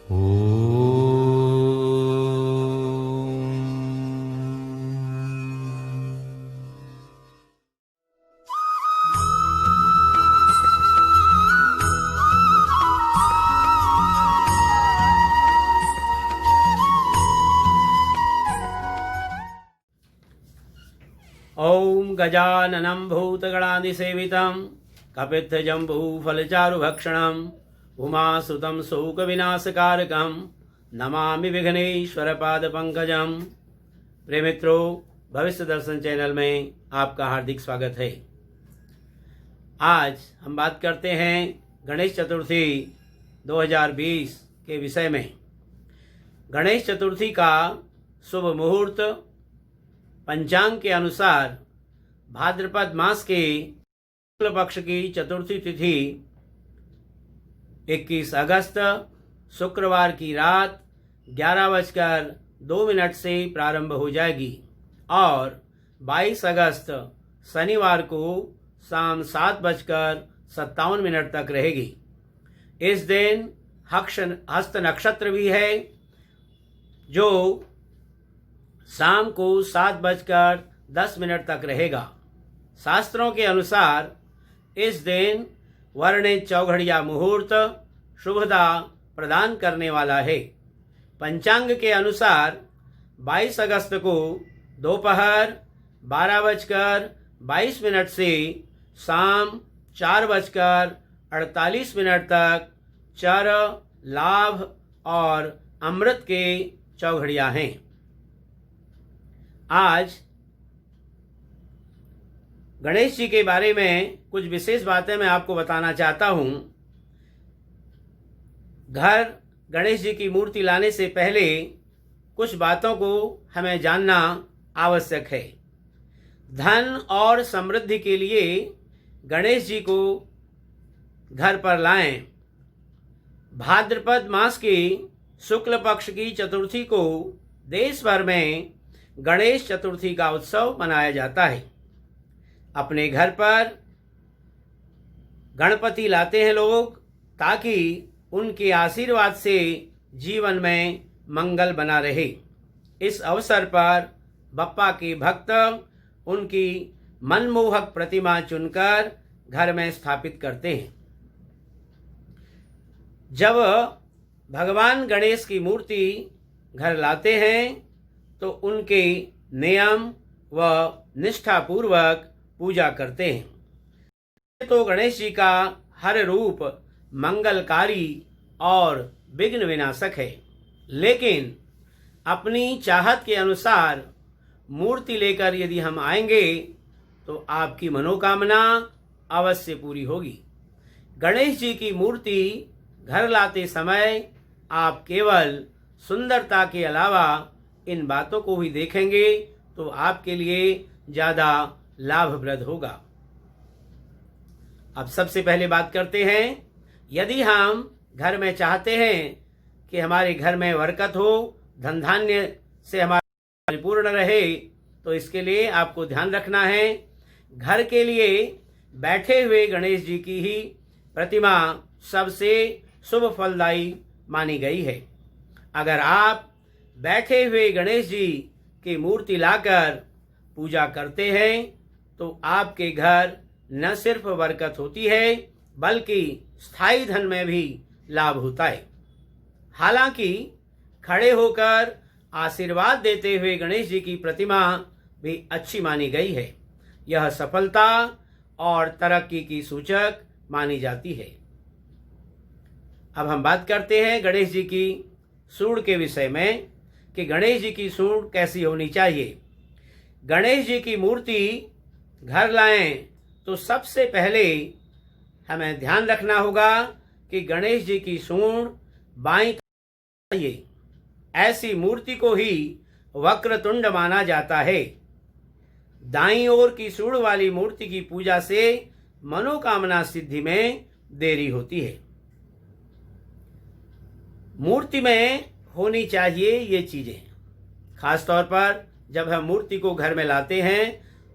ओम गजाननं भूतगणाधिसेवितं कपित्थजम्बूफलचारुभक्षणं उमासुतं शोकविनाशकारकं नमामि विघ्नेश्वरपादपङ्कजं। प्रिय मित्रों, भविष्य दर्शन चैनल में आपका हार्दिक स्वागत है। आज हम बात करते हैं गणेश चतुर्थी 2020 के विषय में। गणेश चतुर्थी का शुभ मुहूर्त पंचांग के अनुसार भाद्रपद मास के शुक्ल पक्ष की चतुर्थी तिथि 21 अगस्त शुक्रवार की रात 11:02 से प्रारंभ हो जाएगी और 22 अगस्त शनिवार को शाम 7:57 तक रहेगी। इस दिन हस्त नक्षत्र भी है जो शाम को 7:10 तक रहेगा। शास्त्रों के अनुसार इस दिन वर्णित चौघड़िया मुहूर्त शुभता प्रदान करने वाला है। पंचांग के अनुसार 22 अगस्त को दोपहर 12:22 से शाम 4:48 तक चर, लाभ और अमृत के चौघड़िया हैं। आज गणेश जी के बारे में कुछ विशेष बातें मैं आपको बताना चाहता हूं। घर गणेश जी की मूर्ति लाने से पहले कुछ बातों को हमें जानना आवश्यक है। धन और समृद्धि के लिए गणेश जी को घर पर लाएं। भाद्रपद मास की शुक्ल पक्ष की चतुर्थी को देश भर में गणेश चतुर्थी का उत्सव मनाया जाता है। अपने घर पर गणपति लाते हैं लोग ताकि उनके आशीर्वाद से जीवन में मंगल बना रहे। इस अवसर पर बप्पा के भक्त उनकी मनमोहक प्रतिमा चुनकर घर में स्थापित करते हैं। जब भगवान गणेश की मूर्ति घर लाते हैं तो उनके नियम व निष्ठापूर्वक पूजा करते हैं। तो गणेश जी का हर रूप मंगलकारी और विघ्न विनाशक है, लेकिन अपनी चाहत के अनुसार मूर्ति लेकर यदि हम आएंगे तो आपकी मनोकामना अवश्य पूरी होगी। गणेश जी की मूर्ति घर लाते समय आप केवल सुंदरता के अलावा इन बातों को भी देखेंगे तो आपके लिए ज़्यादा लाभप्रद होगा। अब सबसे पहले बात करते हैं, यदि हम घर में चाहते हैं कि हमारे घर में बरकत हो, धन धान्य से हमारा परिपूर्ण रहे, तो इसके लिए आपको ध्यान रखना है घर के लिए बैठे हुए गणेश जी की ही प्रतिमा सबसे शुभ फलदायी मानी गई है। अगर आप बैठे हुए गणेश जी की मूर्ति लाकर पूजा करते हैं तो आपके घर न सिर्फ बरकत होती है बल्कि स्थायी धन में भी लाभ होता है। हालांकि खड़े होकर आशीर्वाद देते हुए गणेश जी की प्रतिमा भी अच्छी मानी गई है। यह सफलता और तरक्की की सूचक मानी जाती है। अब हम बात करते हैं गणेश जी की सूंड के विषय में कि गणेश जी की सूंड कैसी होनी चाहिए। गणेश जी की मूर्ति घर लाएं तो सबसे पहले हमें ध्यान रखना होगा कि गणेश जी की सूंड बाईं चाहिए। ऐसी मूर्ति को ही वक्रतुंड माना जाता है। दाईं ओर की सूंड वाली मूर्ति की पूजा से मनोकामना सिद्धि में देरी होती है। मूर्ति में होनी चाहिए ये चीजें। खासतौर पर जब हम मूर्ति को घर में लाते हैं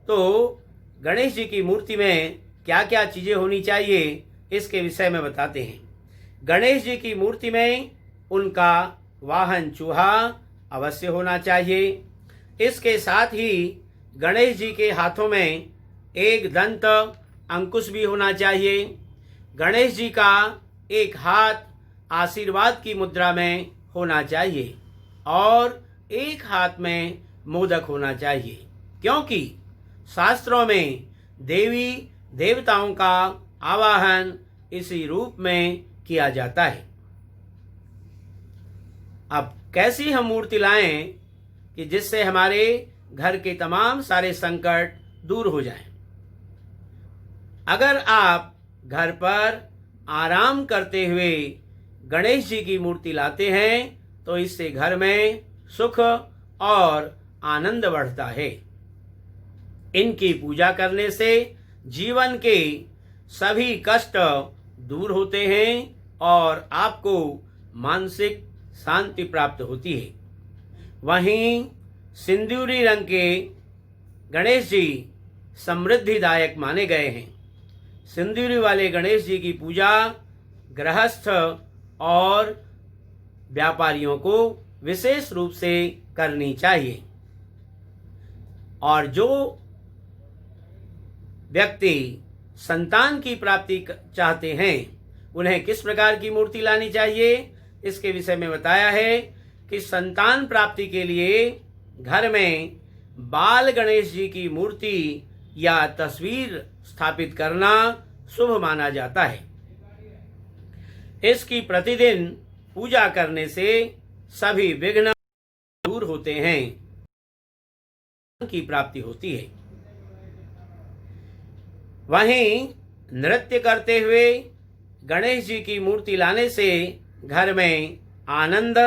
तो गणेश जी की मूर्ति में क्या क्या चीजें होनी चाहिए इसके विषय में बताते हैं। गणेश जी की मूर्ति में उनका वाहन चूहा अवश्य होना चाहिए। इसके साथ ही गणेश जी के हाथों में एक दंत अंकुश भी होना चाहिए। गणेश जी का एक हाथ आशीर्वाद की मुद्रा में होना चाहिए और एक हाथ में मोदक होना चाहिए, क्योंकि शास्त्रों में देवी देवताओं का आवाहन इसी रूप में किया जाता है। अब कैसी हम मूर्ति लाएं कि जिससे हमारे घर के तमाम सारे संकट दूर हो जाएं? अगर आप घर पर आराम करते हुए गणेश जी की मूर्ति लाते हैं तो इससे घर में सुख और आनंद बढ़ता है। इनकी पूजा करने से जीवन के सभी कष्ट दूर होते हैं और आपको मानसिक शांति प्राप्त होती है। वहीं सिंदूरी रंग के गणेश जी समृद्धिदायक माने गए हैं। सिंदूरी वाले गणेश जी की पूजा गृहस्थ और व्यापारियों को विशेष रूप से करनी चाहिए। और जो व्यक्ति संतान की प्राप्ति चाहते हैं उन्हें किस प्रकार की मूर्ति लानी चाहिए, इसके विषय में बताया है कि संतान प्राप्ति के लिए घर में बाल गणेश जी की मूर्ति या तस्वीर स्थापित करना शुभ माना जाता है। इसकी प्रतिदिन पूजा करने से सभी विघ्न दूर होते हैं, की प्राप्ति होती है। वहीं नृत्य करते हुए गणेश जी की मूर्ति लाने से घर में आनंद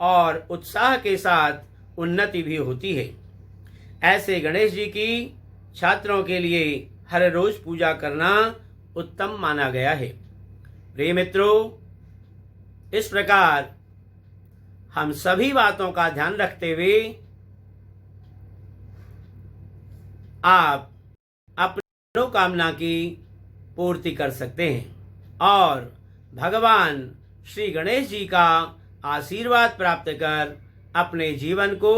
और उत्साह के साथ उन्नति भी होती है। ऐसे गणेश जी की छात्रों के लिए हर रोज पूजा करना उत्तम माना गया है। प्रिय मित्रों, इस प्रकार हम सभी बातों का ध्यान रखते हुए आप अपनी मनोकामना की पूर्ति कर सकते हैं और भगवान श्री गणेश जी का आशीर्वाद प्राप्त कर अपने जीवन को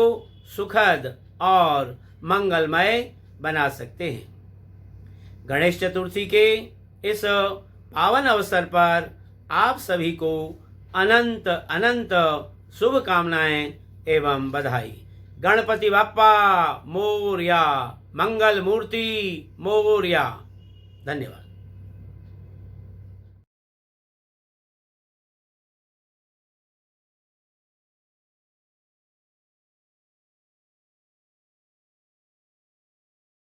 सुखद और मंगलमय बना सकते हैं। गणेश चतुर्थी के इस पावन अवसर पर आप सभी को अनंत अनंत शुभकामनाएं एवं बधाई। गणपति बाप्पा मोरया, मंगल मूर्ति मोरया। धन्यवाद।